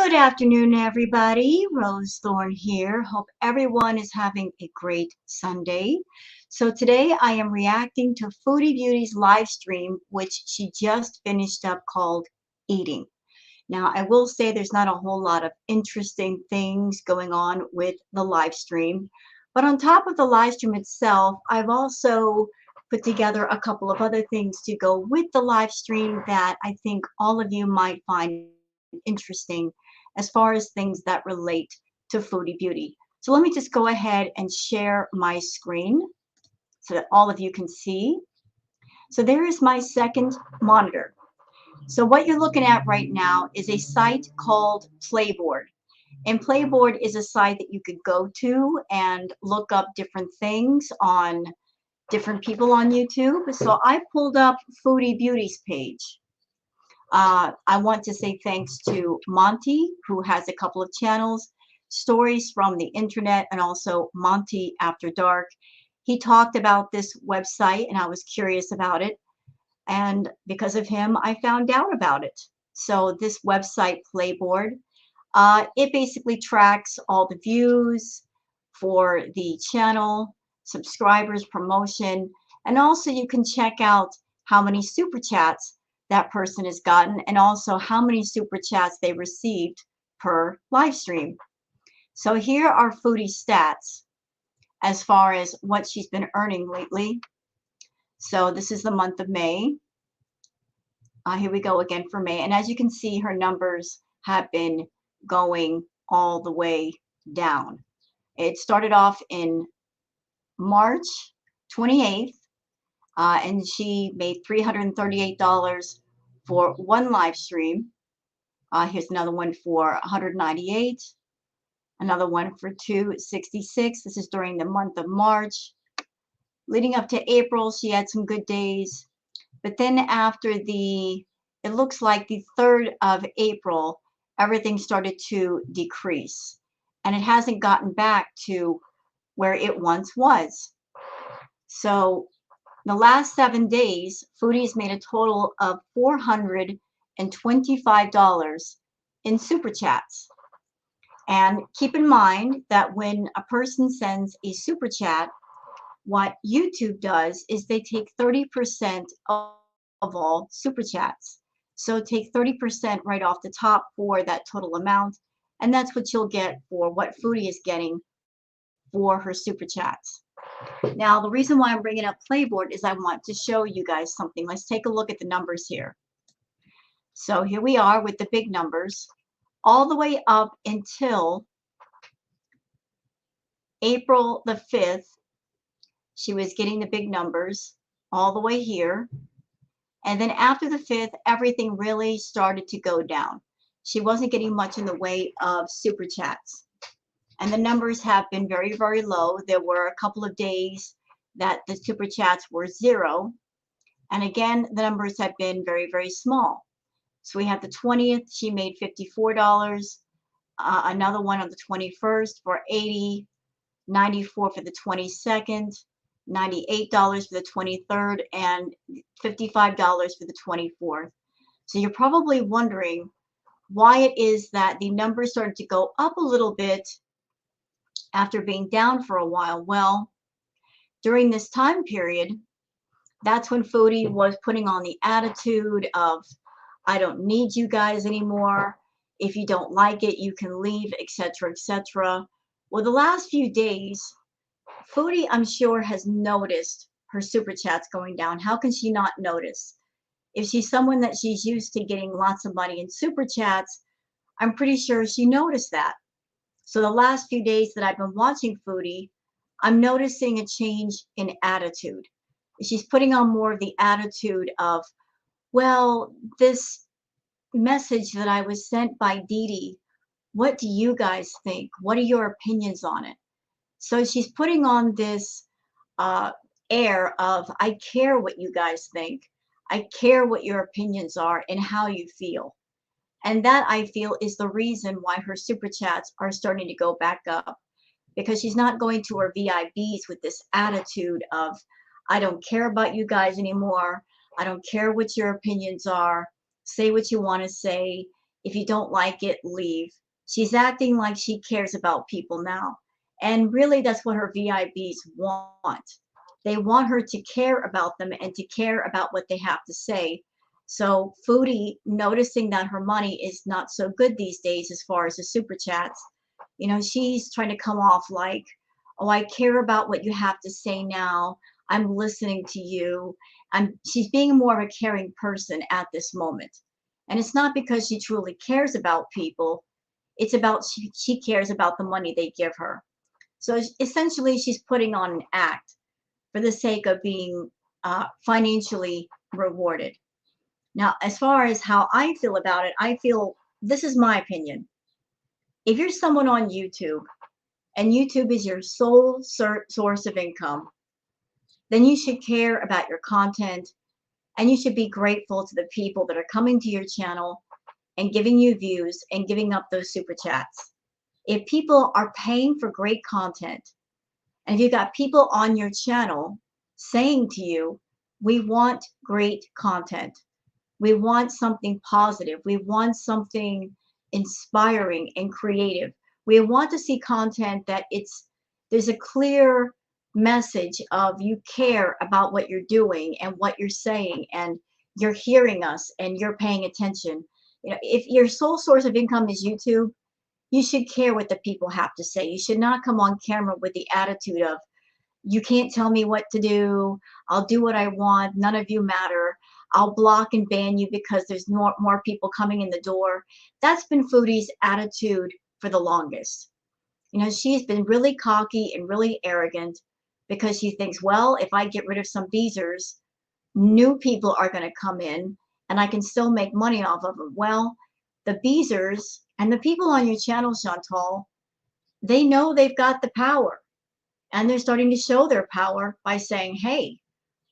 Good afternoon, everybody. Rose Thorne here. Hope everyone is having a great Sunday. So today I am reacting to Foodie Beauty's live stream, which she just finished up called Eating. Now, I will say there's not a whole lot of interesting things going on with the live stream, but on top of the live stream itself, I've also put together a couple of other things to go with the live stream that I think all of you might find interesting as far as things that relate to Foodie Beauty. So let me just go ahead and share my screen so that all of you can see. So there is my second monitor. So what you're looking at right now is a site called Playboard. And Playboard is a site that you could go to and look up different things on different people on YouTube. So I pulled up Foodie Beauty's page. I want to say thanks to Monty, who has a couple of channels, Stories from the Internet, and also Monty After Dark. He talked about this website, and I was curious about it. And because of him, I found out about it. So this website, Playboard, it basically tracks all the views for the channel, subscribers, promotion, and also you can check out how many super chats that person has gotten and also how many super chats they received per live stream. So here are Foodie stats as far as what she's been earning lately. So this is the month of May. Here we go again for May. And as you can see, her numbers have been going all the way down. It started off in March 28th, and she made $338 for one live stream. Here's another one for 198, another one for 266. This is during the month of March. Leading up to April, she had some good days. But then after it looks like the 3rd of April, everything started to decrease. And it hasn't gotten back to where it once was. So the last 7 days, Foodie's made a total of $425 in super chats. And keep in mind that when a person sends a super chat, what YouTube does is they take 30% of all super chats. So take 30% right off the top for that total amount, and that's what you'll get for what Foodie is getting for her super chats. Now, the reason why I'm bringing up Playboard is I want to show you guys something. Let's take a look at the numbers here. So here we are with the big numbers all the way up until April the 5th. She was getting the big numbers all the way here. And then after the 5th, everything really started to go down. She wasn't getting much in the way of super chats. And the numbers have been very, very low. There were a couple of days that the super chats were 0. And again, the numbers have been very, very small. So we have the 20th, she made $54. Another one on the 21st for $80, $94 for the 22nd, $98 for the 23rd, and $55 for the 24th. So you're probably wondering why it is that the numbers started to go up a little bit after being down for a while. Well, during this time period, that's when Foodie was putting on the attitude of, I don't need you guys anymore. If you don't like it, you can leave, etc., etc. Well, the last few days, Foodie, I'm sure, has noticed her super chats going down. How can she not notice? If she's someone that she's used to getting lots of money in super chats, I'm pretty sure she noticed that. So the last few days that I've been watching Foodie, I'm noticing a change in attitude. She's putting on more of the attitude of, well, this message that I was sent by Dee, what do you guys think? What are your opinions on it? So she's putting on this air of, I care what you guys think. I care what your opinions are and how you feel. And that, I feel, is the reason why her super chats are starting to go back up, because she's not going to her VIBs with this attitude of, I don't care about you guys anymore. I don't care what your opinions are. Say what you want to say. If you don't like it, leave. She's acting like she cares about people now. And really, that's what her VIPs want. They want her to care about them and to care about what they have to say. So, Foodie, noticing that her money is not so good these days as far as the super chats, she's trying to come off like, oh, I care about what you have to say now. I'm listening to you. She's being more of a caring person at this moment. And it's not because she truly cares about people. It's about she cares about the money they give her. So essentially, she's putting on an act for the sake of being financially rewarded. Now, as far as how I feel about it, I feel this is my opinion. If you're someone on YouTube and YouTube is your sole source of income, then you should care about your content and you should be grateful to the people that are coming to your channel and giving you views and giving up those super chats. If people are paying for great content, and if you've got people on your channel saying to you, we want great content, we want something positive, we want something inspiring and creative, we want to see content that there's a clear message of you care about what you're doing and what you're saying, and you're hearing us and you're paying attention. If your sole source of income is YouTube, you should care what the people have to say. You should not come on camera with the attitude of, you can't tell me what to do. I'll do what I want. None of you matter. I'll block and ban you because there's more people coming in the door. That's been Foodie's attitude for the longest. She's been really cocky and really arrogant because she thinks, well, if I get rid of some beezers, new people are going to come in and I can still make money off of them. Well, the beezers and the people on your channel, Chantal, they know they've got the power. And they're starting to show their power by saying, hey,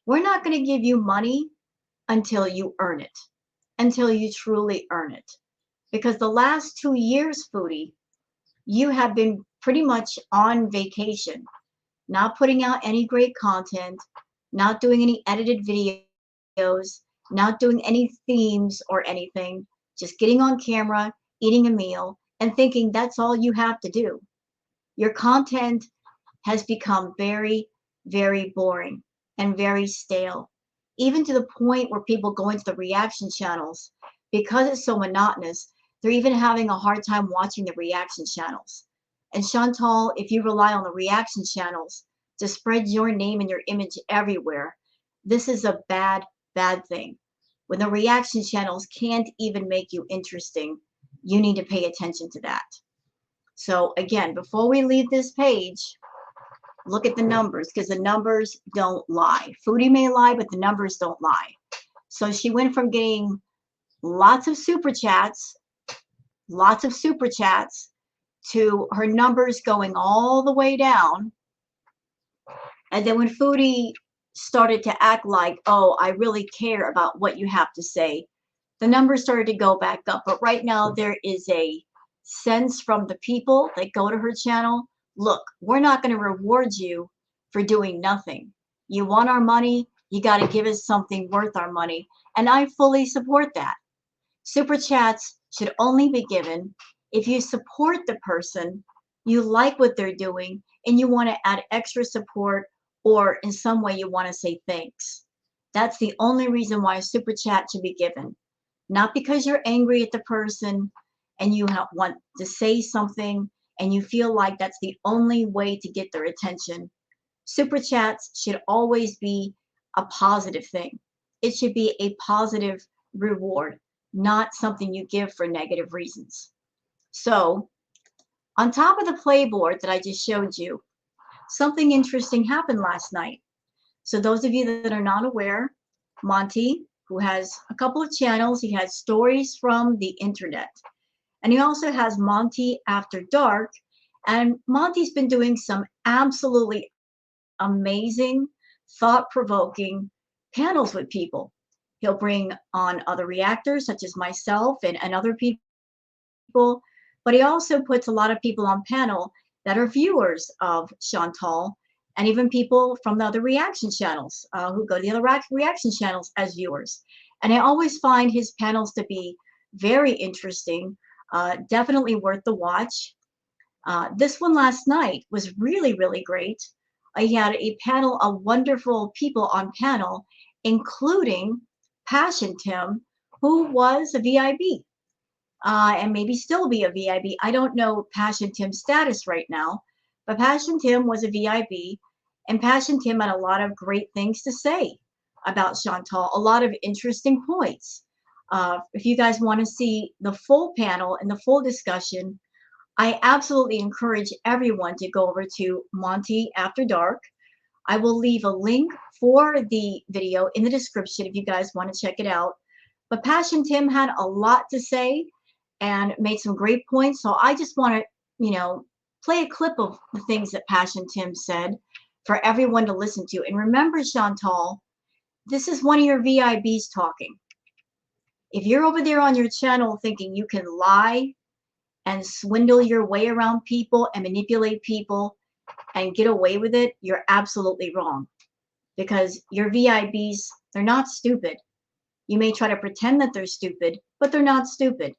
we're not going to give you money until you earn it, until you truly earn it. Because the last 2 years, Foodie, you have been pretty much on vacation, not putting out any great content, not doing any edited videos, not doing any themes or anything, just getting on camera, eating a meal, and thinking that's all you have to do. Your content has become very, very boring and very stale, even to the point where people go into the reaction channels. Because it's so monotonous, they're even having a hard time watching the reaction channels. And Chantal, if you rely on the reaction channels to spread your name and your image everywhere, this is a bad, bad thing. When the reaction channels can't even make you interesting, you need to pay attention to that. So again, before we leave this page, look at the numbers, because the numbers don't lie. Foodie may lie, but the numbers don't lie. So she went from getting lots of super chats, to her numbers going all the way down. And then when Foodie started to act like, oh, I really care about what you have to say, the numbers started to go back up. But right now there is a sense from the people that go to her channel, look, we're not going to reward you for doing nothing. You want our money, you got to give us something worth our money. And I fully support that. Super chats should only be given if you support the person, you like what they're doing, and you want to add extra support, or in some way you want to say thanks. That's the only reason why a super chat should be given. Not because you're angry at the person and you want to say something and you feel like that's the only way to get their attention. Super chats should always be a positive thing. It should be a positive reward, not something you give for negative reasons. So on top of the playboard that I just showed you, something interesting happened last night. So those of you that are not aware, Monty, who has a couple of channels, he has stories from the internet. And he also has Monty After Dark. And Monty's been doing some absolutely amazing, thought-provoking panels with people. He'll bring on other reactors such as myself and other people, but he also puts a lot of people on panel that are viewers of Chantal, and even people from the other reaction channels who go to the other reaction channels as viewers. And I always find his panels to be Very interesting. Definitely worth the watch. This one last night was really, really great. I had a panel of wonderful people on panel, including Passion Tim, who was a VIB and maybe still be a VIB. I don't know Passion Tim's status right now, but Passion Tim was a VIB, and Passion Tim had a lot of great things to say about Chantal, a lot of interesting points. If you guys want to see the full panel and the full discussion, I absolutely encourage everyone to go over to Monty After Dark. I will leave a link for the video in the description if you guys want to check it out. But Passion Tim had a lot to say and made some great points. So I just want to, play a clip of the things that Passion Tim said for everyone to listen to. And remember, Chantal, this is one of your VIBs talking. If you're over there on your channel thinking you can lie and swindle your way around people and manipulate people and get away with it, you're absolutely wrong. Because your VIBs, they're not stupid. You may try to pretend that they're stupid, but they're not stupid.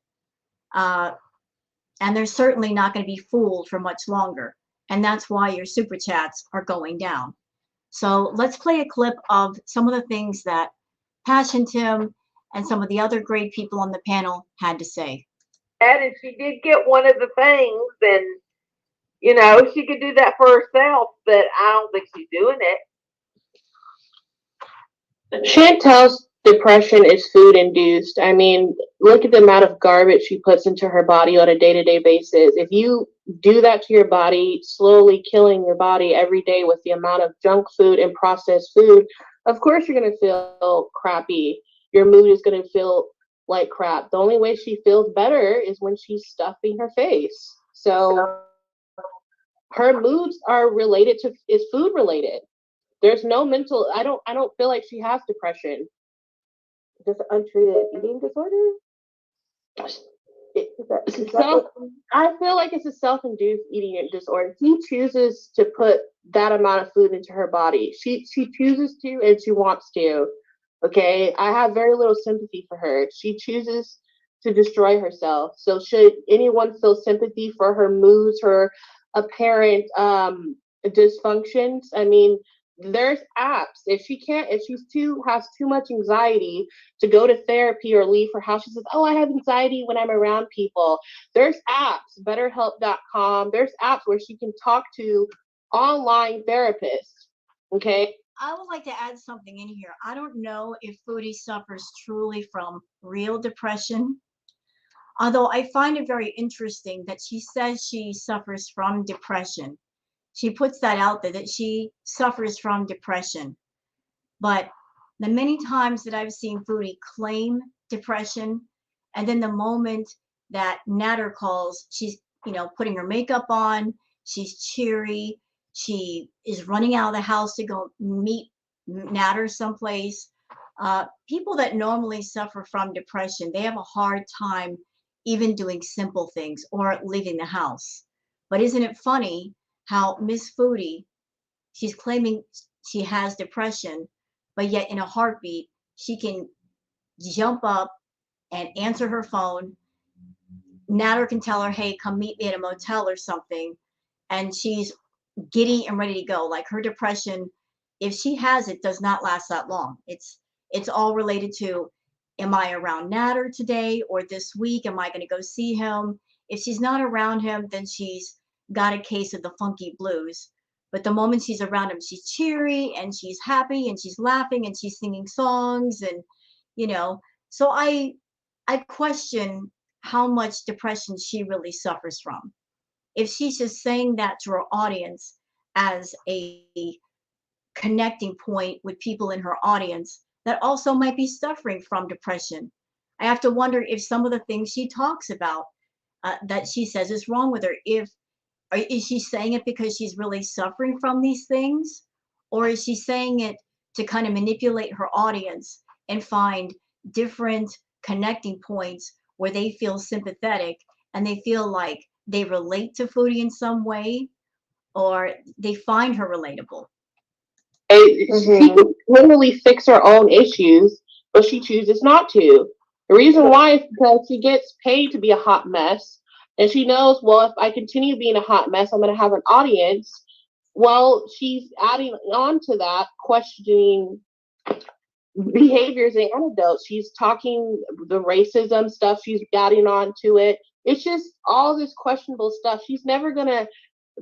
And they're certainly not going to be fooled for much longer. And that's why your super chats are going down. So let's play a clip of some of the things that Passion Tim and some of the other great people on the panel had to say. And she did get one of the things, and she could do that for herself, but I don't think she's doing it. Chantel's depression is food induced. I mean, look at the amount of garbage she puts into her body on a day-to-day basis. If you do that to your body, slowly killing your body every day with the amount of junk food and processed food, of course you're going to feel crappy. Your mood is going to feel like crap. The only way she feels better is when she's stuffing her face. So her moods are is food related. There's no mental, I don't feel like she has depression. Just untreated eating disorder? I feel like it's a self-induced eating disorder. She chooses to put that amount of food into her body. She chooses to, and she wants to. Okay, I have very little sympathy for her. She chooses to destroy herself. So should anyone feel sympathy for her moods, her apparent dysfunctions? I mean, there's apps. If she's has too much anxiety to go to therapy or leave her house, she says, "Oh, I have anxiety when I'm around people." There's apps, BetterHelp.com. There's apps where she can talk to online therapists. Okay. I would like to add something in here. I don't know if Foodie suffers truly from real depression, although I find it very interesting that she says she suffers from depression. She puts that out there that she suffers from depression. But the many times that I've seen Foodie claim depression, and then the moment that Nader calls, she's, putting her makeup on, she's cheery, she is running out of the house to go meet Nader someplace. People that normally suffer from depression, they have a hard time even doing simple things or leaving the house. But isn't it funny how Miss Foodie, she's claiming she has depression, but yet in a heartbeat, she can jump up and answer her phone. Nader can tell her, "Hey, come meet me at a motel or something." And she's giddy and ready to go. Like her depression, if she has it, does not last that long. It's all related to, am I around Nader today or this week? Am I going to go see him? If she's not around him, then she's got a case of the funky blues. But the moment she's around him, she's cheery and she's happy and she's laughing and she's singing songs and so I question how much depression she really suffers from. If she's just saying that to her audience as a connecting point with people in her audience that also might be suffering from depression, I have to wonder if some of the things she talks about that she says is wrong with her, is she saying it because she's really suffering from these things? Or is she saying it to kind of manipulate her audience and find different connecting points where they feel sympathetic and they feel like they relate to Foodie in some way, or they find her relatable? She can literally fix her own issues, but she chooses not to. The reason why is because she gets paid to be a hot mess. And she knows, well, if I continue being a hot mess, I'm going to have an audience. Well, she's adding on to that, questioning behaviors and anecdotes. She's talking the racism stuff, she's adding on to it. It's just all this questionable stuff. She's never going to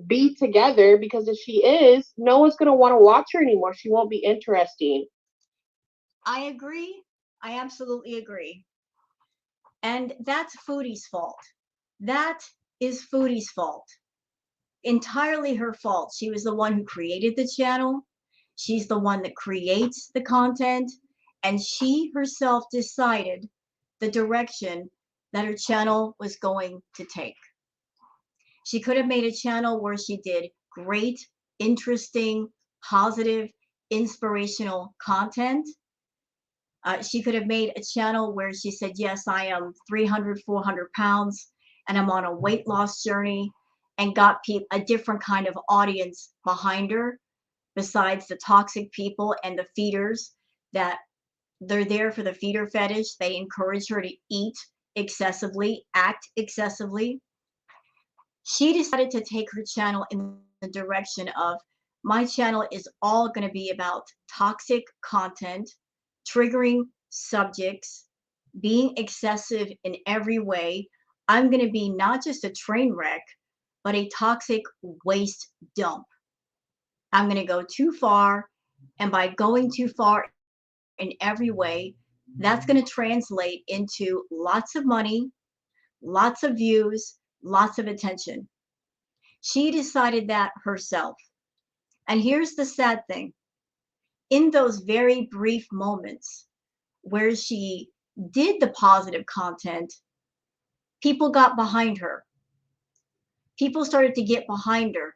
be together because if she is, no one's going to want to watch her anymore. She won't be interesting. I agree. I absolutely agree. And that's Foodie's fault. That is Foodie's fault. Entirely her fault. She was the one who created the channel. She's the one that creates the content. And she herself decided the direction that her channel was going to take. She could have made a channel where she did great, interesting, positive, inspirational content. She could have made a channel where she said, yes, I am 300, 400 pounds and I'm on a weight loss journey, and got a different kind of audience behind her besides the toxic people and the feeders that they're there for the feeder fetish. They encourage her to eat excessively, act excessively. She decided to take her channel in the direction of, my channel is all going to be about toxic content, triggering subjects, being excessive in every way. I'm going to be not just a train wreck, but a toxic waste dump. I'm going to go too far. And by going too far in every way, that's going to translate into lots of money, lots of views, lots of attention. She decided that herself. And here's the sad thing. In those very brief moments where she did the positive content, people got behind her. People started to get behind her.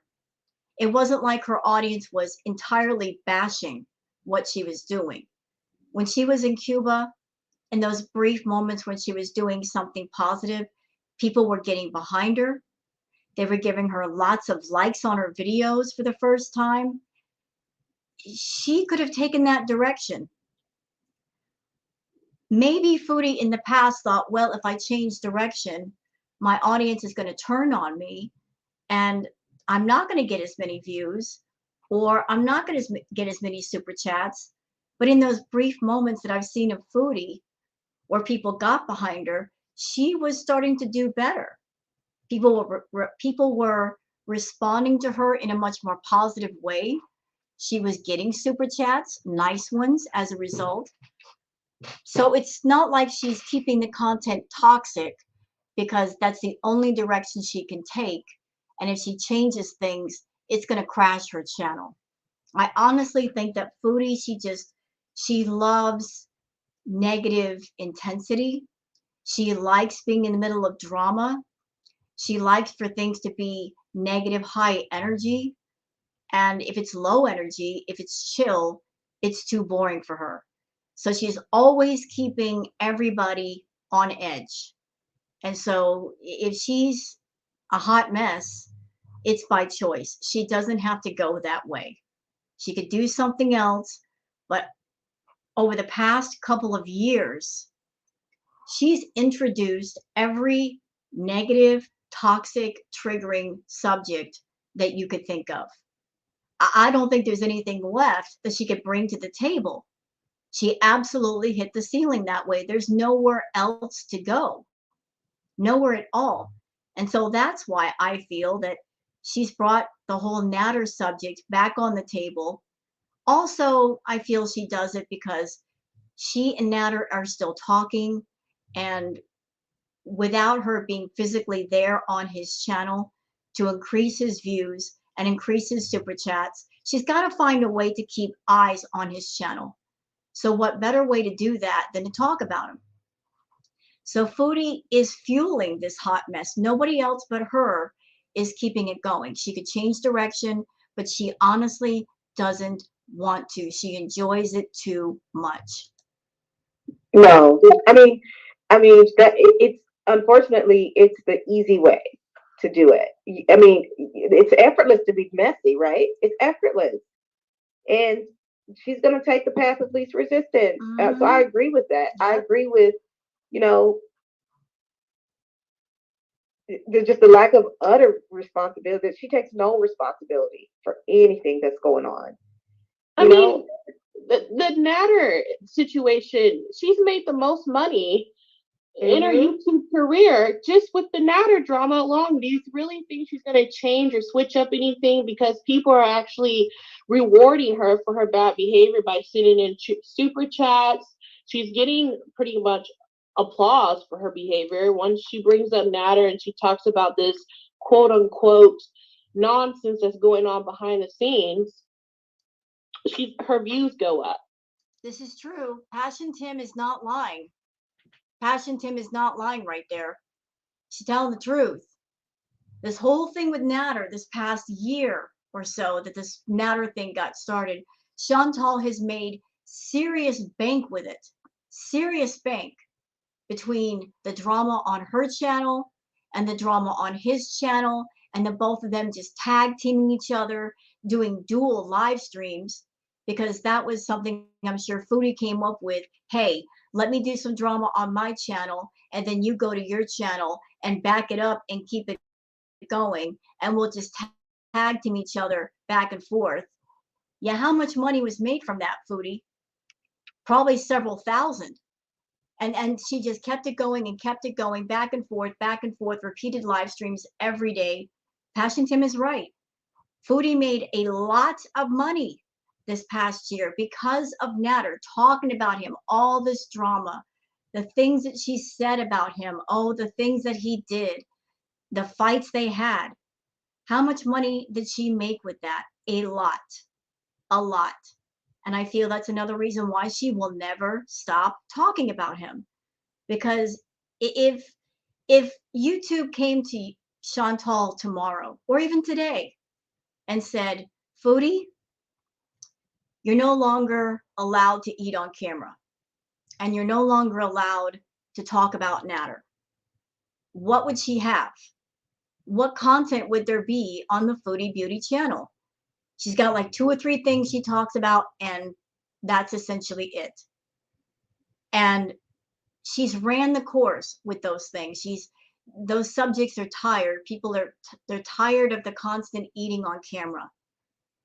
It wasn't like her audience was entirely bashing what she was doing. When she was in Cuba, in those brief moments when she was doing something positive, people were getting behind her. They were giving her lots of likes on her videos for the first time. She could have taken that direction. Maybe Foodie in the past thought, well, if I change direction, my audience is going to turn on me and I'm not going to get as many views, or I'm not going to get as many super chats. But in those brief moments that I've seen of Foodie where people got behind her, she was starting to do better. People were responding to her in a much more positive way. She was getting super chats, nice ones as a result. So it's not like she's keeping the content toxic because that's the only direction she can take. And if she changes things, it's going to crash her channel. I honestly think that Foodie, she loves negative intensity. She likes being in the middle of drama. She likes for things to be negative, high energy. And if it's low energy, if it's chill, it's too boring for her. So she's always keeping everybody on edge. And so if she's a hot mess, it's by choice. She doesn't have to go that way. She could do something else. But over the past couple of years, she's introduced every negative, toxic, triggering subject that you could think of. I don't think there's anything left that she could bring to the table. She absolutely hit the ceiling that way. There's nowhere else to go, nowhere at all. And so that's why I feel that she's brought the whole Nader subject back on the table. Also, I feel she does it because she and Nader are still talking, and without her being physically there on his channel to increase his views and increase his super chats, she's got to find a way to keep eyes on his channel. So what better way to do that than to talk about him? So Foodie is fueling this hot mess. Nobody else but her is keeping it going. She could change direction, but she honestly doesn't want to. She enjoys it too much. No, that it's unfortunately it's the easy way to do it. I mean, it's effortless to be messy, right? It's effortless, and she's going to take the path of least resistance. So I agree with that. I agree with you know, there's just a lack of utter responsibility. That she takes no responsibility for anything that's going on. I mean, the Nader situation, she's made the most money in her YouTube career just with the Nader drama alone. Do you really think she's going to change or switch up anything because people are actually rewarding her for her bad behavior by sending in super chats? She's getting pretty much applause for her behavior. Once she brings up Nader and she talks about this quote unquote nonsense that's going on behind the scenes, her views go up. This is true. Passion Tim is not lying. Passion Tim is not lying right there. She's telling the truth. This whole thing with Nader, this past year or so that this Nader thing got started, Chantal has made serious bank with it. Serious bank between the drama on her channel and the drama on his channel, and the both of them just tag teaming each other, doing dual live streams, because that was something I'm sure Foodie came up with. Hey, let me do some drama on my channel, and then you go to your channel and back it up and keep it going, and we'll just tag team each other back and forth. Yeah, how much money was made from that, Foodie? Probably several thousand. And she just kept it going and kept it going, back and forth, repeated live streams every day. Passion Tim is right. Foodie made a lot of money this past year because of Nader, talking about him, all this drama, the things that she said about him, oh, the things that he did, the fights they had. How much money did she make with that? A lot. A lot. And I feel that's another reason why she will never stop talking about him. Because if YouTube came to Chantal tomorrow or even today and said, Foodie, you're no longer allowed to eat on camera and you're no longer allowed to talk about Nader, what would she have? What content would there be on the Foodie Beauty channel? She's got like 2 or 3 things she talks about, and that's essentially it. And she's ran the course with those things. Those subjects are tired. They're tired of the constant eating on camera.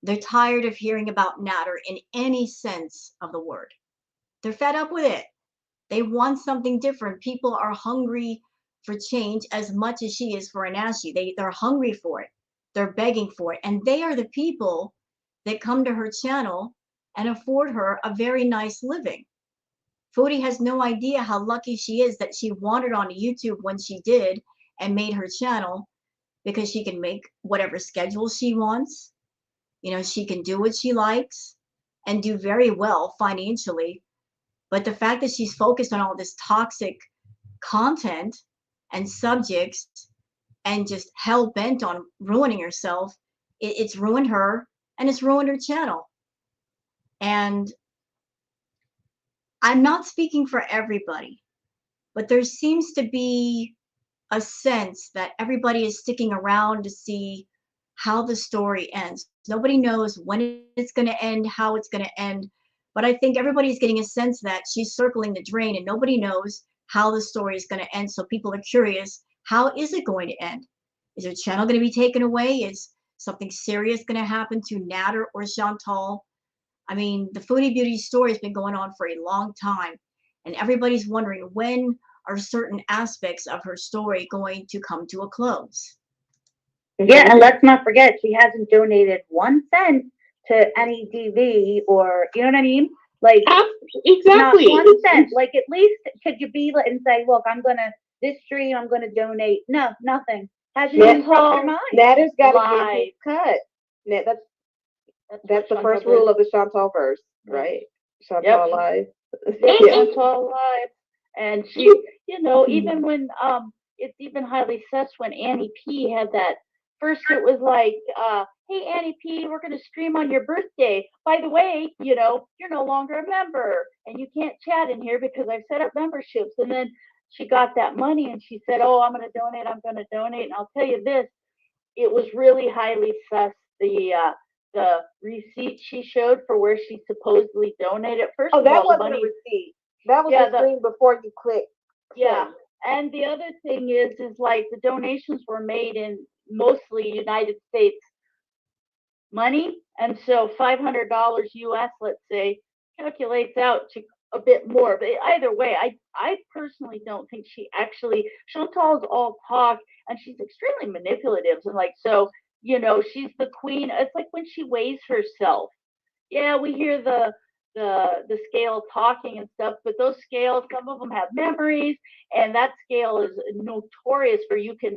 They're tired of hearing about Nader in any sense of the word. They're fed up with it. They want something different. People are hungry for change as much as she is for Anashi. They're hungry for it. They're begging for it. And they are the people that come to her channel and afford her a very nice living. Foodie has no idea how lucky she is that she wandered onto YouTube when she did and made her channel, because she can make whatever schedule she wants. You know, she can do what she likes and do very well financially. But the fact that she's focused on all this toxic content and subjects and just hell bent on ruining herself, it's ruined her and it's ruined her channel. And I'm not speaking for everybody, but there seems to be a sense that everybody is sticking around to see how the story ends. Nobody knows when it's going to end, how it's going to end, but I think everybody's getting a sense that she's circling the drain and nobody knows how the story is going to end. So people are curious, how is it going to end? Is her channel going to be taken away? Is something serious going to happen to Nader or Chantal? I mean, the Foodie Beauty story has been going on for a long time, and everybody's wondering, when are certain aspects of her story going to come to a close? Yeah, and let's not forget, she hasn't donated 1 cent to any DV, or, you know what I mean? Like, exactly. Not 1 cent. Like, at least could you be and say, look, this stream, I'm gonna donate. No, nothing. Hasn't even crossed her mind. Nader's got to get his cut. That's the first rule of the Chantal verse, right? Chantal live. Chantal live. And she, even when it's even highly sus when Annie P had that. First it was like, hey Annie P, we're gonna stream on your birthday. By the way, you're no longer a member and you can't chat in here because I've set up memberships. And then she got that money and she said, oh, I'm gonna donate. And I'll tell you this, it was really highly sus, the receipt she showed for where she supposedly donated. First of all, that wasn't a receipt. That was the screen before you click Yeah. And the other thing is like the donations were made in mostly United States money. And so $500 US, let's say, calculates out to a bit more. But either way, I personally don't think she actually, Chantal's all talk and she's extremely manipulative. And like, so, she's the queen. It's like when she weighs herself. Yeah, we hear the scale talking and stuff, but those scales, some of them have memories, and that scale is notorious for you can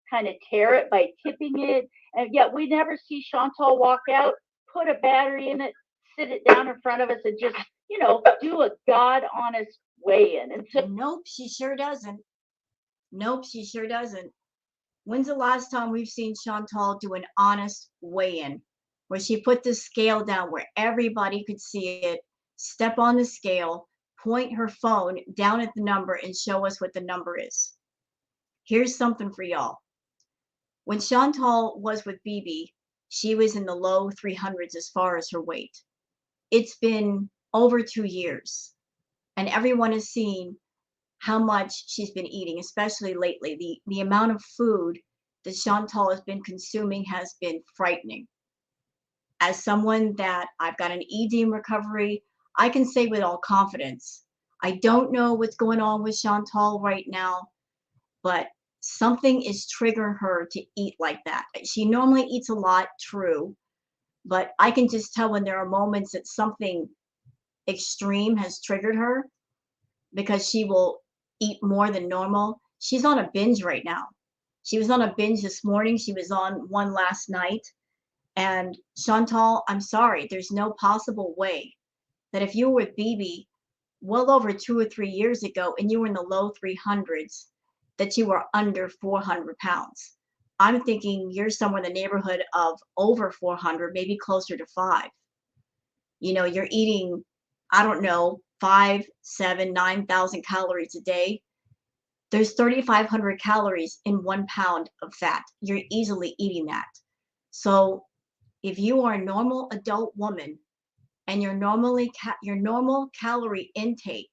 kind of tear it by tipping it. And yet we never see Chantal walk out, put a battery in it, sit it down in front of us, and just do a god honest weigh in. And so, Nope, she sure doesn't. Nope, she sure doesn't. When's the last time we've seen Chantal do an honest weigh-in where she put the scale down where everybody could see it, step on the scale, point her phone down at the number and show us what the number is? Here's something for y'all. When Chantal was with BB, she was in the low 300s as far as her weight. It's been over 2 years, and everyone has seen how much she's been eating, especially lately. The amount of food that Chantal has been consuming has been frightening. As someone that I've got an ED in recovery, I can say with all confidence, I don't know what's going on with Chantal right now, but something is triggering her to eat like that. She normally eats a lot, true, but I can just tell when there are moments that something extreme has triggered her because she will eat more than normal. She's on a binge right now. She was on a binge this morning. She was on one last night. And Chantal, I'm sorry, there's no possible way that if you were with BB well over 2 or 3 years ago and you were in the low 300s, that you were under 400 pounds. I'm thinking you're somewhere in the neighborhood of over 400, maybe closer to 5. You're eating, I don't know, 5, 7, 9,000 calories a day. There's 3,500 calories in 1 pound of fat. You're easily eating that. So if you are a normal adult woman and your normal calorie intake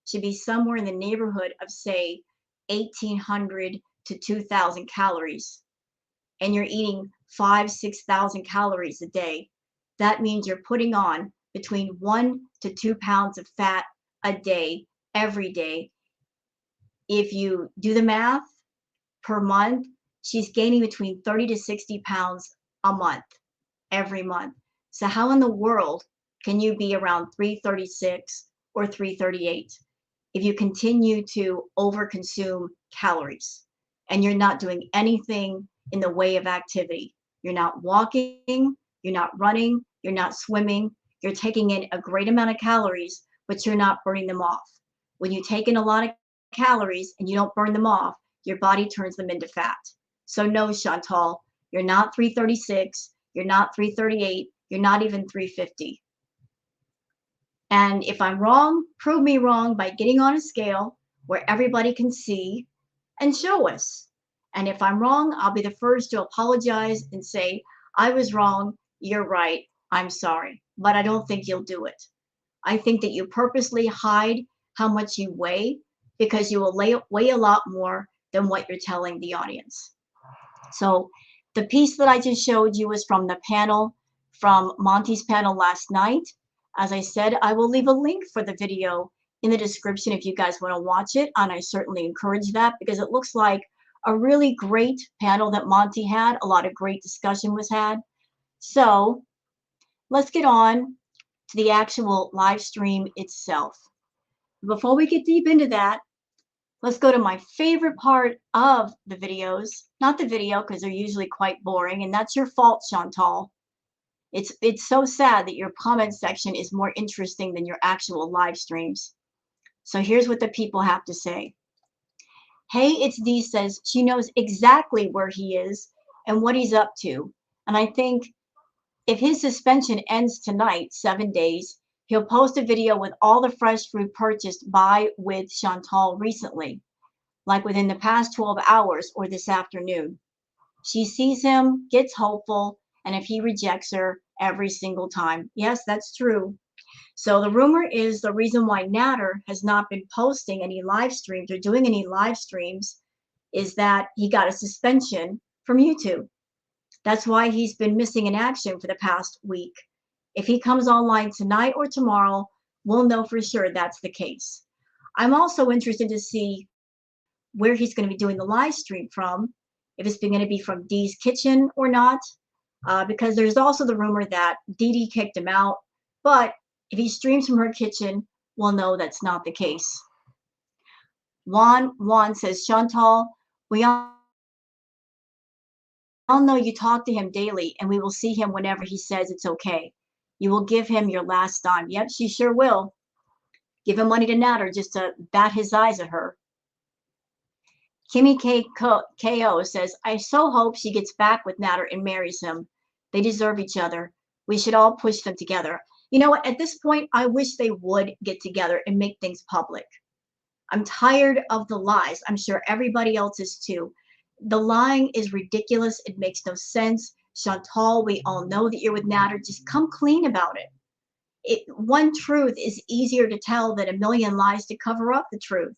should be somewhere in the neighborhood of, say, 1,800 to 2,000 calories, and you're eating 5, 6,000 calories a day, that means you're putting on between 1 to 2 pounds of fat a day, every day. If you do the math per month, she's gaining between 30 to 60 pounds a month, every month. So how in the world can you be around 336 or 338 if you continue to overconsume calories and you're not doing anything in the way of activity? You're not walking, you're not running, you're not swimming, you're taking in a great amount of calories, but you're not burning them off. When you take in a lot of calories and you don't burn them off, your body turns them into fat. So no, Chantal, you're not 336, you're not 338, you're not even 350. And if I'm wrong, prove me wrong by getting on a scale where everybody can see and show us. And if I'm wrong, I'll be the first to apologize and say, I was wrong, you're right, I'm sorry. But I don't think you'll do it. I think that you purposely hide how much you weigh because you will weigh a lot more than what you're telling the audience. So the piece that I just showed you was from the panel, from Monty's panel last night. As I said, I will leave a link for the video in the description if you guys want to watch it, and I certainly encourage that because it looks like a really great panel that Monty had. A lot of great discussion was had. So let's get on to the actual live stream itself. Before we get deep into that, let's go to my favorite part of the videos. Not the video, because they're usually quite boring, and that's your fault, Chantal. It's so sad that your comment section is more interesting than your actual live streams. So here's what the people have to say. Hey, it's Dee says she knows exactly where he is and what he's up to. And I think if his suspension ends tonight, 7 days, he'll post a video with all the fresh fruit purchased by with Chantal recently, like within the past 12 hours or this afternoon. She sees him, gets hopeful, and if he rejects her every single time. Yes, that's true. So the rumor is the reason why Nader has not been posting any live streams or doing any live streams is that he got a suspension from YouTube. That's why he's been missing in action for the past week. If he comes online tonight or tomorrow, we'll know for sure that's the case. I'm also interested to see where he's going to be doing the live stream from, if it's going to be from Dee's kitchen or not, because there's also the rumor that Dee kicked him out, but if he streams from her kitchen, we'll know that's not the case. Juan says, Chantal, we all know you talk to him daily, and we will see him whenever he says it's okay. You will give him your last dime. Yep, she sure will. Give him money to Nader just to bat his eyes at her. Kimmy KO says, I so hope she gets back with Nader and marries him. They deserve each other. We should all push them together. You know what? At this point, I wish they would get together and make things public. I'm tired of the lies. I'm sure everybody else is too. The lying is ridiculous. It makes no sense. Chantal, we all know that you're with Nader. Just come clean about it. One truth is easier to tell than a million lies to cover up the truth.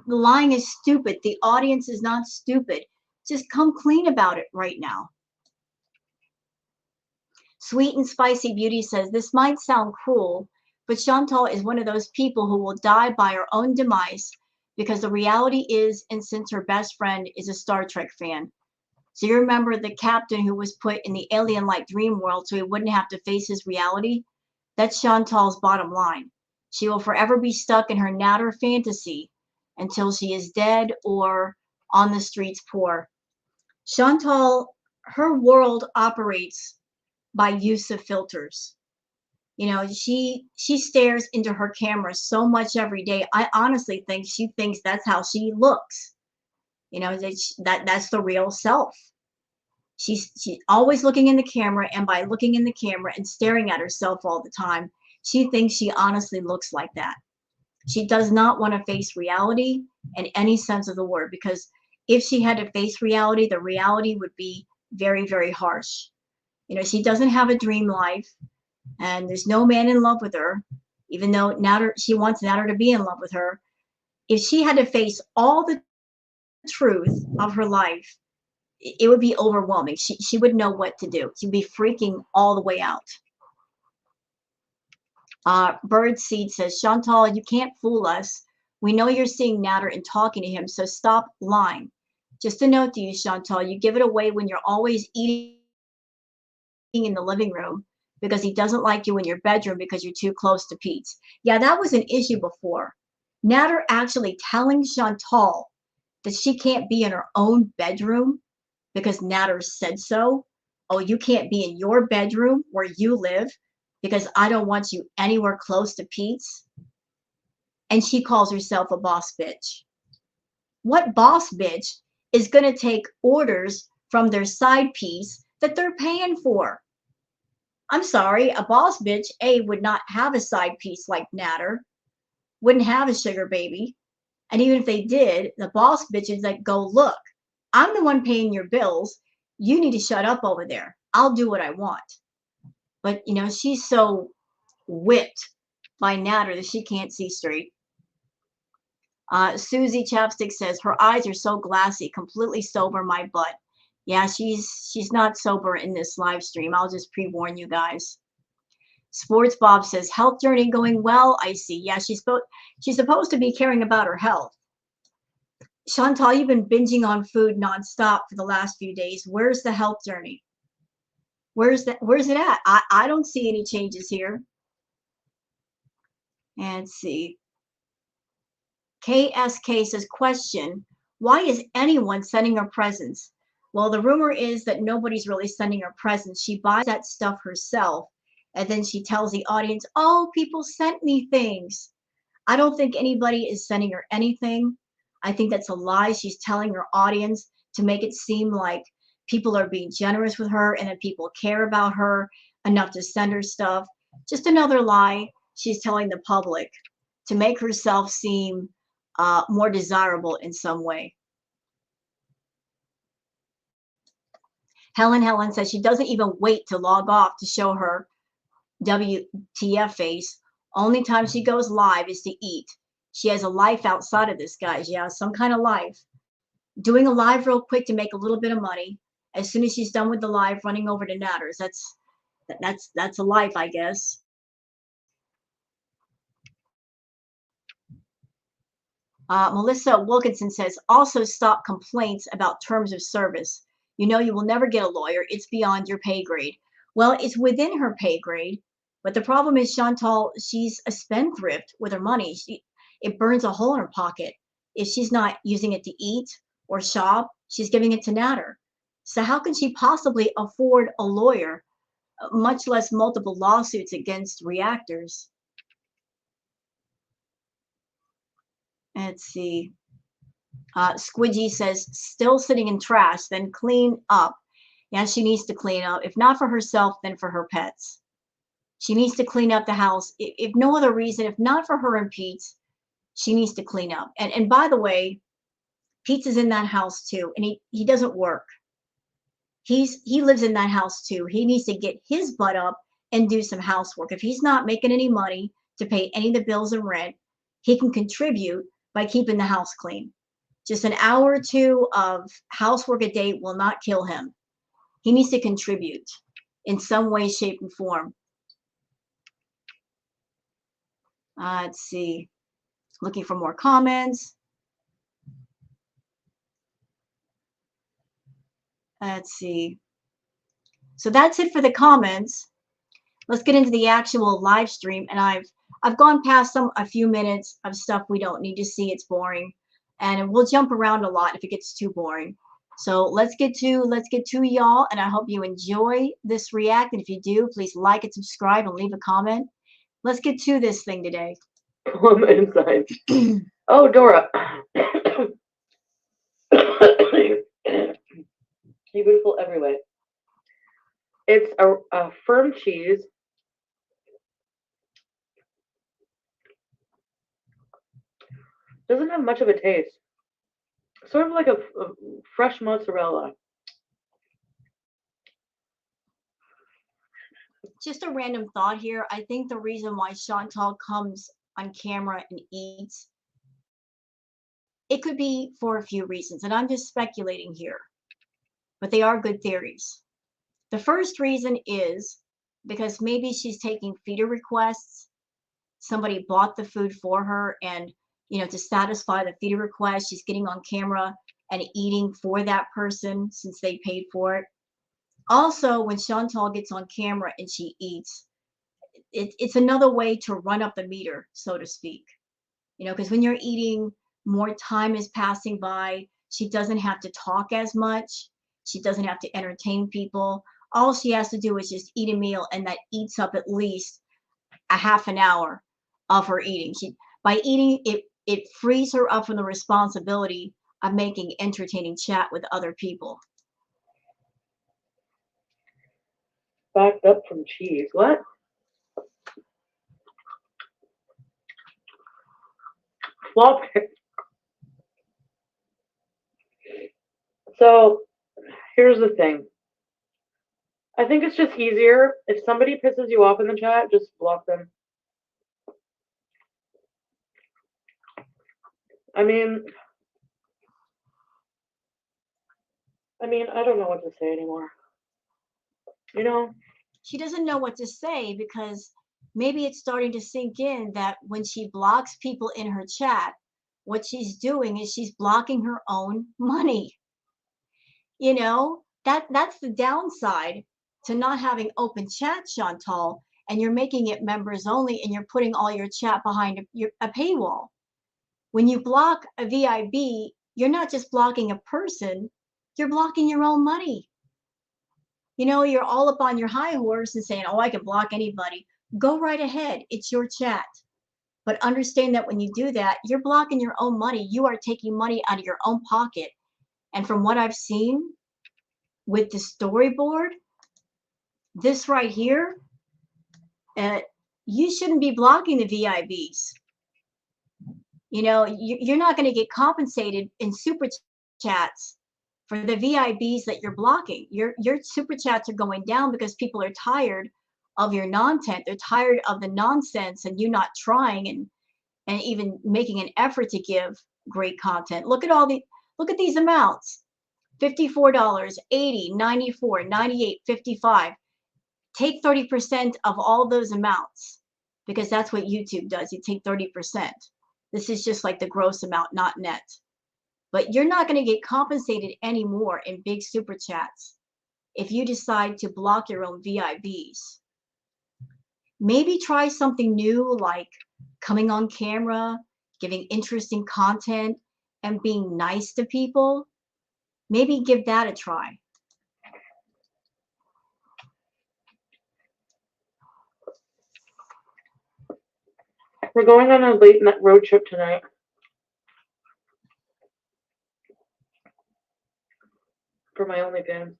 The lying is stupid. The audience is not stupid. Just come clean about it right now. Sweet and Spicy Beauty says, this might sound cruel, but Chantal is one of those people who will die by her own demise because the reality is, and since her best friend is a Star Trek fan. So you remember the captain who was put in the alien-like dream world so he wouldn't have to face his reality? That's Chantal's bottom line. She will forever be stuck in her Nader fantasy until she is dead or on the streets poor. Chantal, her world operates by use of filters. You know, she stares into her camera so much every day. I honestly think she thinks that's how she looks. You know, that's the real self. She's always looking in the camera, and by looking in the camera and staring at herself all the time, she thinks she honestly looks like that. She does not want to face reality in any sense of the word, because if she had to face reality, the reality would be very, very harsh. You know, she doesn't have a dream life, and there's no man in love with her, even though Nader, she wants Nader to be in love with her. If she had to face all the truth of her life, it would be overwhelming. She wouldn't know what to do. She'd be freaking all the way out. Birdseed says, Chantal, you can't fool us. We know you're seeing Nader and talking to him, so stop lying. Just a note to you, Chantal, you give it away when you're always eating in the living room because he doesn't like you in your bedroom because you're too close to Pete's. Yeah, that was an issue before. Nader actually telling Chantal that she can't be in her own bedroom because Nader said so. Oh, you can't be in your bedroom where you live because I don't want you anywhere close to Pete's. And she calls herself a boss bitch. What boss bitch is going to take orders from their side piece that they're paying for? I'm sorry, a boss bitch, A, would not have a side piece like Nader, wouldn't have a sugar baby. And even if they did, the boss bitches that go, look, I'm the one paying your bills. You need to shut up over there. I'll do what I want. But, you know, she's so whipped by Nader that she can't see straight. Susie Chapstick says, her eyes are so glassy, completely sober my butt. Yeah, she's not sober in this live stream. I'll just pre-warn you guys. Sports Bob says, health journey going well, I see. Yeah, she's supposed to be caring about her health. Chantal, you've been binging on food nonstop for the last few days. Where's the health journey? Where's it at? I don't see any changes here. And let's see. KSK says, question, why is anyone sending her presents? Well, the rumor is that nobody's really sending her presents. She buys that stuff herself, and then she tells the audience, oh, people sent me things. I don't think anybody is sending her anything. I think that's a lie. She's telling her audience to make it seem like people are being generous with her and that people care about her enough to send her stuff. Just another lie she's telling the public to make herself seem more desirable in some way. Helen says she doesn't even wait to log off to show her WTF face. Only time she goes live is to eat. She has a life outside of this, guys. Yeah, some kind of life. Doing a live real quick to make a little bit of money. As soon as she's done with the live, running over to Nader's. That's a life, I guess. Melissa Wilkinson says, also stop complaints about terms of service. You know you will never get a lawyer. It's beyond your pay grade. Well, it's within her pay grade. But the problem is, Chantal, she's a spendthrift with her money. It burns a hole in her pocket. If she's not using it to eat or shop, she's giving it to Nader. So how can she possibly afford a lawyer, much less multiple lawsuits against reactors? Let's see. Squidgy says, still sitting in trash, then clean up. Yeah, she needs to clean up. If not for herself, then for her pets. She needs to clean up the house. If no other reason, if not for her and Pete's, she needs to clean up. And by the way, Pete's is in that house too, and he doesn't work. He lives in that house too. He needs to get his butt up and do some housework. If he's not making any money to pay any of the bills and rent, he can contribute by keeping the house clean. Just an hour or two of housework a day will not kill him. He needs to contribute in some way, shape, and form. Let's see. Looking for more comments. Let's see. So that's it for the comments. Let's get into the actual live stream. And I've gone past a few minutes of stuff we don't need to see. It's boring. And we'll jump around a lot if it gets too boring. So let's get to y'all, and I hope you enjoy this react. And if you do, please like and subscribe and leave a comment. Let's get to this thing today. On the inside. Oh, Dora. You're beautiful every way. It's a firm cheese. Doesn't have much of a taste. Sort of like a fresh mozzarella. Just a random thought here. I think the reason why Chantal comes on camera and eats, it could be for a few reasons, and I'm just speculating here, but they are good theories. The first reason is because maybe she's taking feeder requests. Somebody bought the food for her, and to satisfy the feeder request, she's getting on camera and eating for that person since they paid for it. Also, when Chantal gets on camera and she eats, it's another way to run up the meter, so to speak. Because when you're eating, more time is passing by. She doesn't have to talk as much. She doesn't have to entertain people. All she has to do is just eat a meal, and that eats up at least a half an hour of her eating. By eating, it frees her up from the responsibility of making entertaining chat with other people. Backed up from cheese. What? Flop. So here's the thing. I think it's just easier if somebody pisses you off in the chat, just block them. I mean, I don't know what to say anymore. She doesn't know what to say because maybe it's starting to sink in that when she blocks people in her chat, what she's doing is she's blocking her own money. That's the downside to not having open chat, Chantal, and you're making it members only, and you're putting all your chat behind a paywall. When you block a VIB, you're not just blocking a person, you're blocking your own money. You're all up on your high horse and saying, oh, I can block anybody. Go right ahead. It's your chat. But understand that when you do that, you're blocking your own money. You are taking money out of your own pocket. And from what I've seen with the storyboard, this right here, you shouldn't be blocking the VIBs. You're not going to get compensated in super chats for the VIBs that you're blocking. Your super chats are going down because people are tired of your non-tent. They're tired of the nonsense and you not trying and even making an effort to give great content. Look at these amounts. $54, $80, $94, $98, $55. Take 30% of all those amounts because that's what YouTube does. You take 30%. This is just like the gross amount, not net. But you're not going to get compensated anymore in big super chats if you decide to block your own VIBs. Maybe try something new like coming on camera, giving interesting content, and being nice to people. Maybe give that a try. We're going on a late night road trip tonight. For my OnlyFans.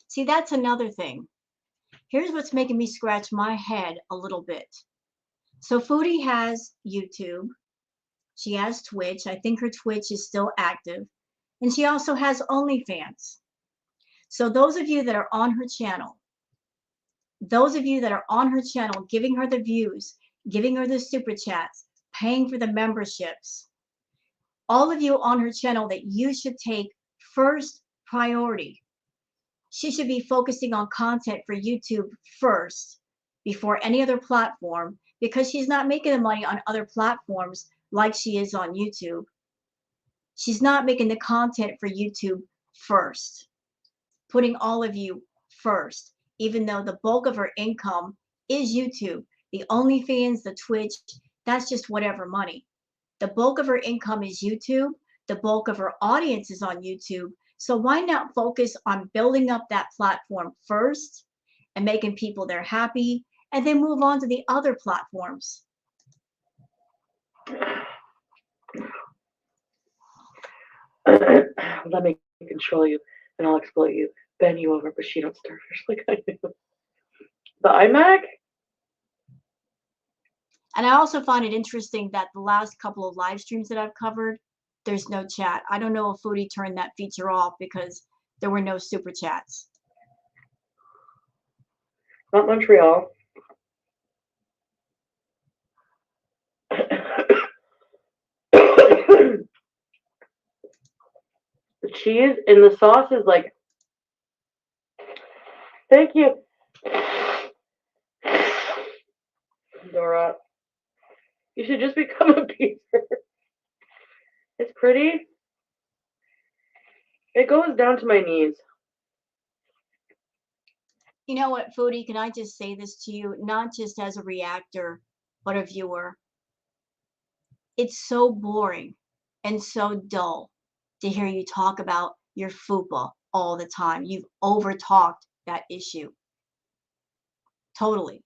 See, that's another thing. Here's what's making me scratch my head a little bit. So Foodie has YouTube. She has Twitch. I think her Twitch is still active. And she also has OnlyFans. So those of you that are on her channel, giving her the views, giving her the super chats, paying for the memberships, all of you on her channel that you should take first priority. She should be focusing on content for YouTube first before any other platform because she's not making the money on other platforms like she is on YouTube. She's not making the content for YouTube first, putting all of you first, even though the bulk of her income is YouTube. The OnlyFans, the Twitch, that's just whatever money. The bulk of her income is YouTube. The bulk of her audience is on YouTube. So why not focus on building up that platform first and making people there happy and then move on to the other platforms? Let me control you and I'll exploit you, bend you over, but she don't starfish like I do. The iMac? And I also find it interesting that the last couple of live streams that I've covered, there's no chat. I don't know if Foodie turned that feature off because there were no super chats. Not Montreal. The cheese and the sauce is like, thank you, Dora. You should just become a pizza. It's pretty. It goes down to my knees. You know what, Foodie, can I just say this to you, not just as a reactor, but a viewer? It's so boring and so dull to hear you talk about your fupa all the time. You've over-talked that issue. Totally.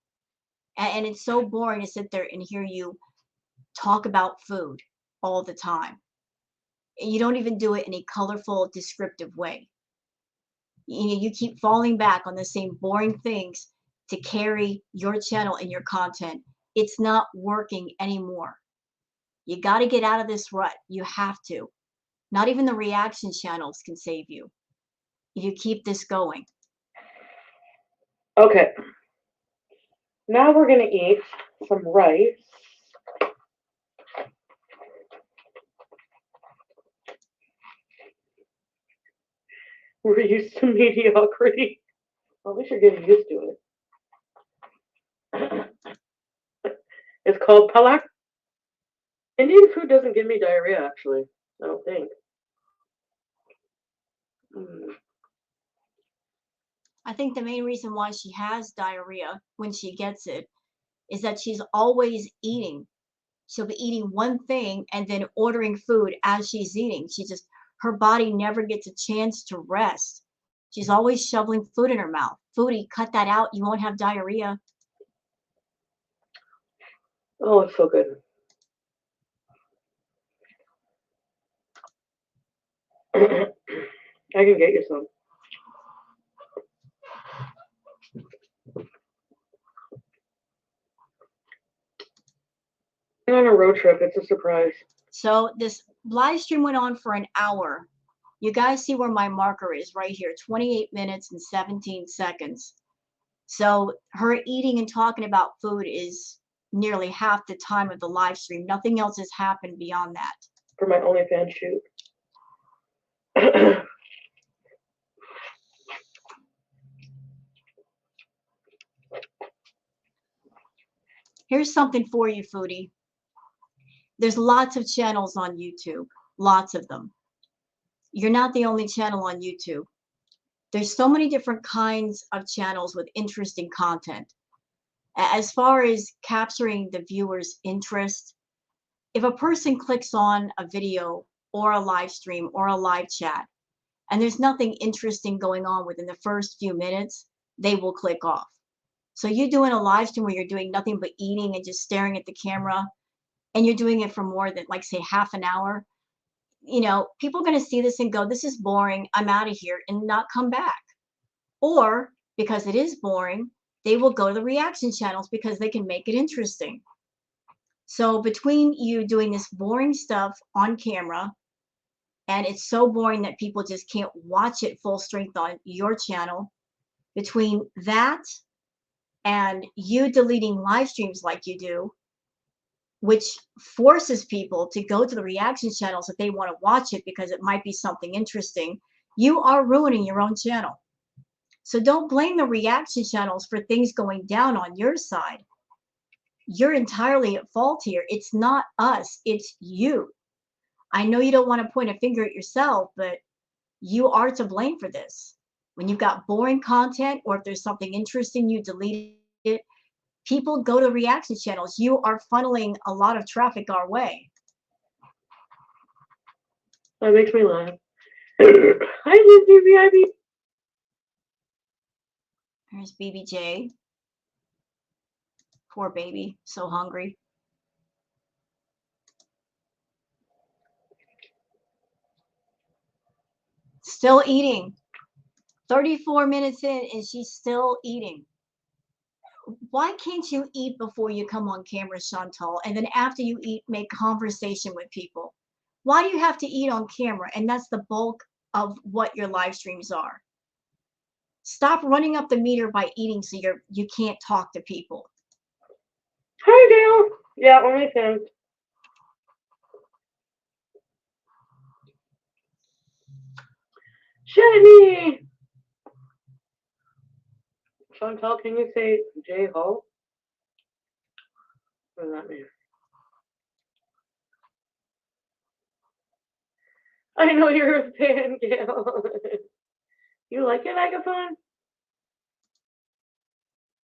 And it's so boring to sit there and hear you talk about food all the time. And you don't even do it in a colorful, descriptive way. You keep falling back on the same boring things to carry your channel and your content. It's not working anymore. You got to get out of this rut. You have to. Not even the reaction channels can save you if you keep this going. Okay. Now we're going to eat some rice. We're used to mediocrity. Well, at least you're getting used to it. It's called palak. Indian food doesn't give me diarrhea, actually. I don't think. I think the main reason why she has diarrhea when she gets it is that she's always eating. She'll be eating one thing and then ordering food as she's eating. Her body never gets a chance to rest. She's always shoveling food in her mouth. Foodie, cut that out. You won't have diarrhea. Oh, it's so good. I can get you some. On a road trip, it's a surprise. So this live stream went on for an hour. You guys see where my marker is right here, 28 minutes and 17 seconds. So her eating and talking about food is nearly half the time of the live stream. Nothing else has happened beyond that. For my OnlyFans shoot. Here's something for you, Foodie. There's lots of channels on YouTube, lots of them. You're not the only channel on YouTube. There's so many different kinds of channels with interesting content. As far as capturing the viewer's interest, if a person clicks on a video or a live stream or a live chat, and there's nothing interesting going on within the first few minutes, they will click off. So you're doing a live stream where you're doing nothing but eating and just staring at the camera, and you're doing it for more than, like, say, half an hour, you know, people are going to see this and go, this is boring, I'm out of here, and not come back. Or because it is boring, they will go to the reaction channels because they can make it interesting. So between you doing this boring stuff on camera, and it's so boring that people just can't watch it full strength on your channel, between that and you deleting live streams like you do, which forces people to go to the reaction channels if they want to watch it because it might be something interesting, you are ruining your own channel. So don't blame the reaction channels for things going down on your side. You're entirely at fault here. It's not us, it's you. I know you don't want to point a finger at yourself, but you are to blame for this. When you've got boring content, or if there's something interesting, you delete it. People go to the reaction channels. You are funneling a lot of traffic our way. That makes me laugh. Hi, Lindsay VIP. There's BBJ. Poor baby, so hungry. Still eating. 34 minutes in and she's still eating. Why can't you eat before you come on camera, Chantal, and then after you eat, make conversation with people? Why do you have to eat on camera? And that's the bulk of what your live streams are. Stop running up the meter by eating so you can't talk to people. Hi, Dale. Yeah, OnlyFans. Jenny. Chantal, can you say J-Ho? What does that mean? I know you're a fan, Gail. You like a megaphone?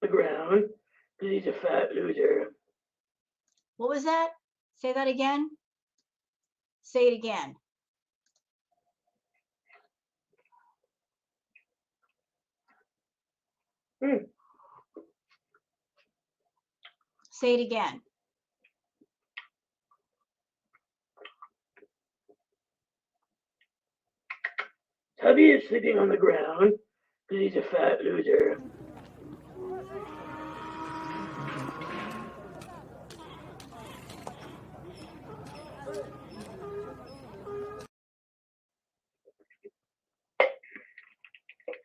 The ground, because he's a fat loser. What was that? Say that again. Say it again. Say it again. Tubby is sleeping on the ground because he's a fat loser.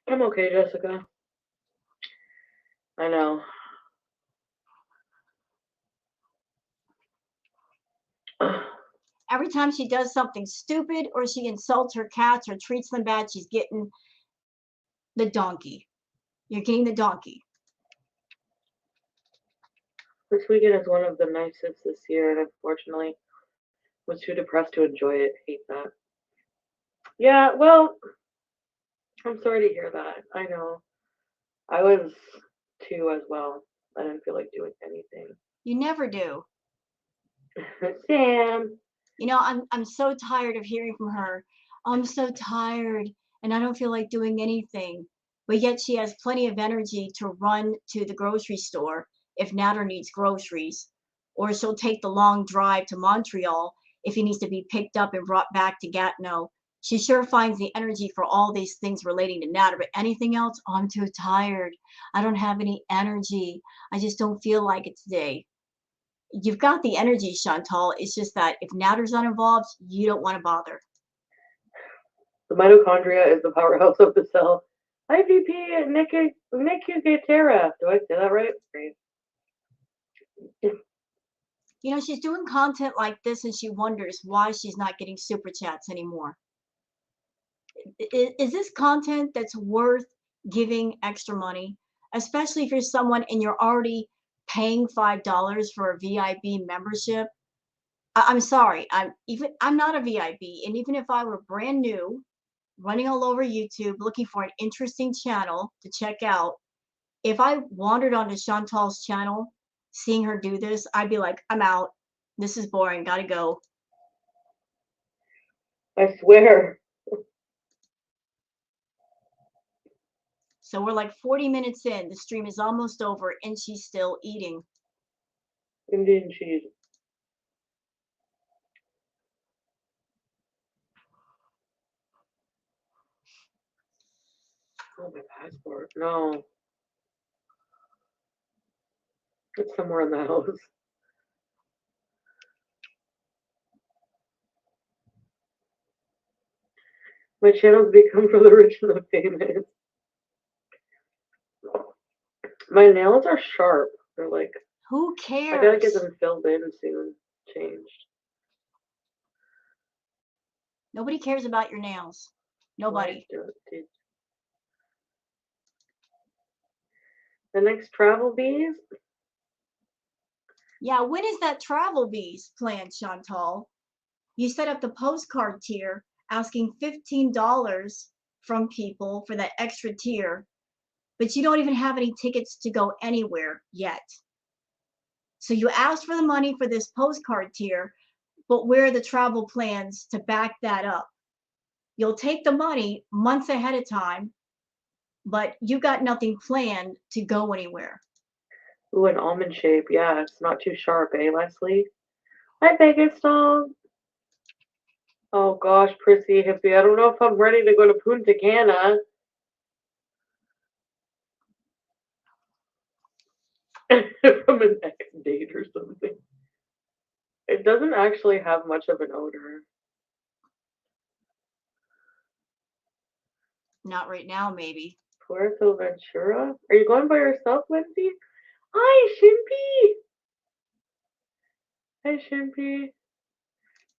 I'm okay, Jessica. I know. Every time she does something stupid or she insults her cats or treats them bad, she's getting the donkey. You're getting the donkey. This weekend is one of the nicest this year, and unfortunately was too depressed to enjoy it. Hate that. Yeah, well, I'm sorry to hear that. I know. I was too as well. I didn't feel like doing anything. You never do. Sam. You know, I'm so tired of hearing from her. I'm so tired and I don't feel like doing anything. But yet she has plenty of energy to run to the grocery store if Nader needs groceries. Or she'll take the long drive to Montreal if he needs to be picked up and brought back to Gatineau. She sure finds the energy for all these things relating to Nader. But anything else? Oh, I'm too tired. I don't have any energy. I just don't feel like it today. You've got the energy, Chantal. It's just that if Nader's not involved, you don't want to bother. The mitochondria is the powerhouse of the cell. IVP and Nicutera. Do I say that right? Great. You know, she's doing content like this and she wonders why she's not getting super chats anymore. Is this content that's worth giving extra money, especially if you're someone and you're already paying $5 for a VIP membership? I'm sorry, I'm not a VIP, and even if I were brand new, running all over YouTube looking for an interesting channel to check out, if I wandered onto Chantal's channel, seeing her do this, I'd be like, I'm out. This is boring. Gotta go. I swear. So we're like 40 minutes in. The stream is almost over, and she's still eating. Indian cheese. Oh, my passport. No. It's somewhere in the house. My channel's become for the rich and the famous. My nails are sharp. They're like, Who I gotta cares? get them filled in soon. Changed. Nobody cares about your nails. Nobody. The next travel bees? Yeah, when is that travel bees planned, Chantal? You set up the postcard tier, asking $15 from people for that extra tier, but you don't even have any tickets to go anywhere yet. So you asked for the money for this postcard tier, but where are the travel plans to back that up? You'll take the money months ahead of time, but you got nothing planned to go anywhere. Ooh, an almond shape. Yeah, it's not too sharp, eh, Leslie? Hi, Vegas dog. Oh gosh, Prissy Hippie. I don't know if I'm ready to go to Punta Cana. From an ex date or something. It doesn't actually have much of an odor. Not right now, maybe. Puerto Ventura? Are you going by yourself, Lindsay? Hi, Shimpy! Hi, Shimpy.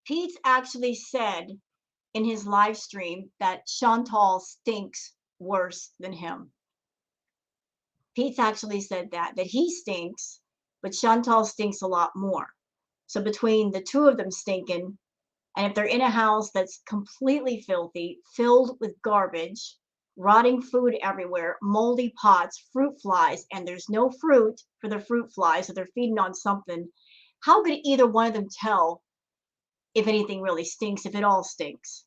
Pete actually said in his live stream that Chantal stinks worse than him. Pete's actually said that he stinks, but Chantal stinks a lot more. So between the two of them stinking, and if they're in a house that's completely filthy, filled with garbage, rotting food everywhere, moldy pots, fruit flies, and there's no fruit for the fruit flies, so they're feeding on something, how could either one of them tell if anything really stinks, if it all stinks?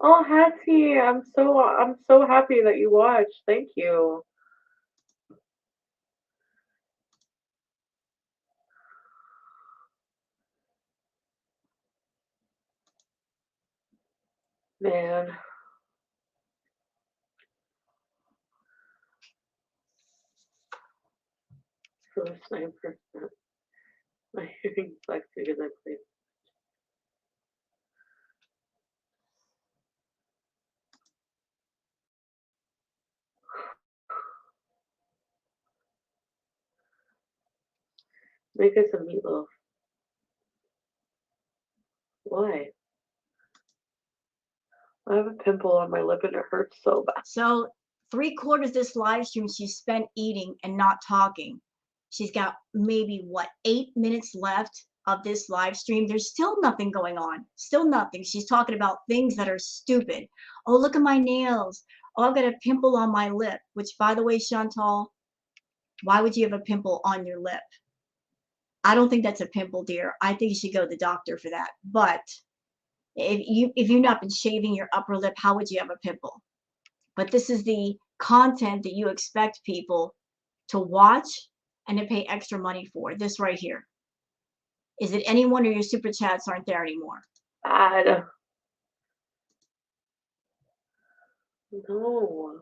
Oh, Hattie, I'm so happy that you watched. Thank you. Man. For the sniper. My hearing sucks because I played. Make us a meatloaf. Why? I have a pimple on my lip and it hurts so bad. So 3/4 of this live stream she spent eating and not talking. She's got maybe what, 8 minutes left of this live stream. There's still nothing going on. Still nothing. She's talking about things that are stupid. Oh, look at my nails. Oh, I've got a pimple on my lip. Which, by the way, Chantal, why would you have a pimple on your lip? I don't think that's a pimple, dear. I think you should go to the doctor for that. But if you've not been shaving your upper lip, how would you have a pimple? But this is the content that you expect people to watch and to pay extra money for. This right here. Is it any wonder your super chats aren't there anymore? Bad. No.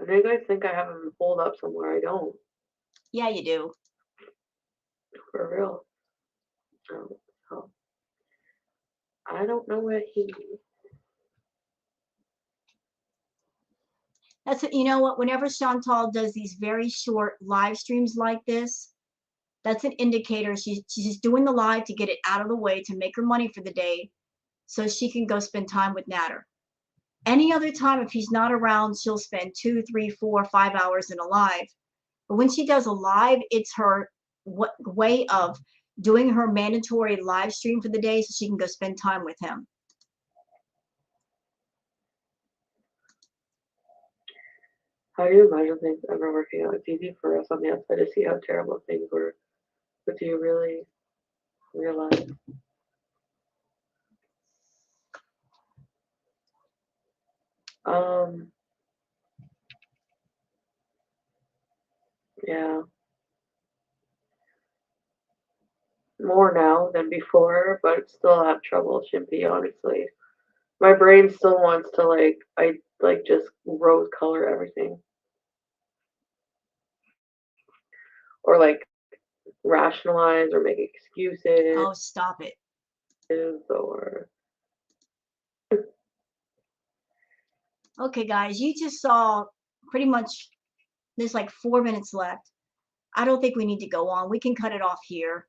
I know you guys think I have them pulled up somewhere. I don't. Yeah, you do. For real. I don't know where he is. That's it. You know what? Whenever Chantal does these very short live streams like this, that's an indicator she's just doing the live to get it out of the way to make her money for the day so she can go spend time with Nader. Any other time, if he's not around, she'll spend 2, 3, 4, 5 hours in a live. But when she does a live, it's her way of doing her mandatory live stream for the day so she can go spend time with him. How do you imagine things ever working out? It's easy for us on the outside to see how terrible things were, but do you really realize? Yeah. More now than before, but still have trouble, Chimpy, honestly. My brain still wants to just rose color everything. Or rationalize or make excuses. Oh, stop it. Or Okay, guys, you just saw pretty much there's like 4 minutes left. I don't think we need to go on. We can cut it off here.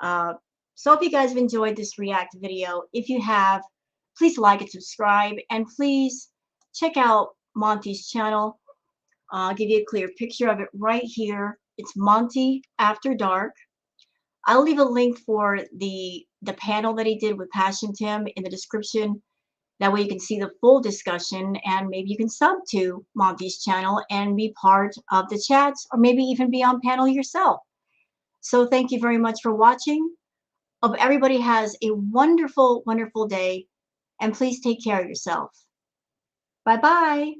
So hope you guys have enjoyed this react video. If you have, please like and subscribe, and please check out Monty's channel. I'll give you a clear picture of it right here. It's Monty After Dark. I'll leave a link for the panel that he did with Passion Tim in the description. That way you can see the full discussion, and maybe you can sub to Monty's channel and be part of the chats, or maybe even be on panel yourself. So thank you very much for watching. Hope everybody has a wonderful, wonderful day, and please take care of yourself. Bye-bye.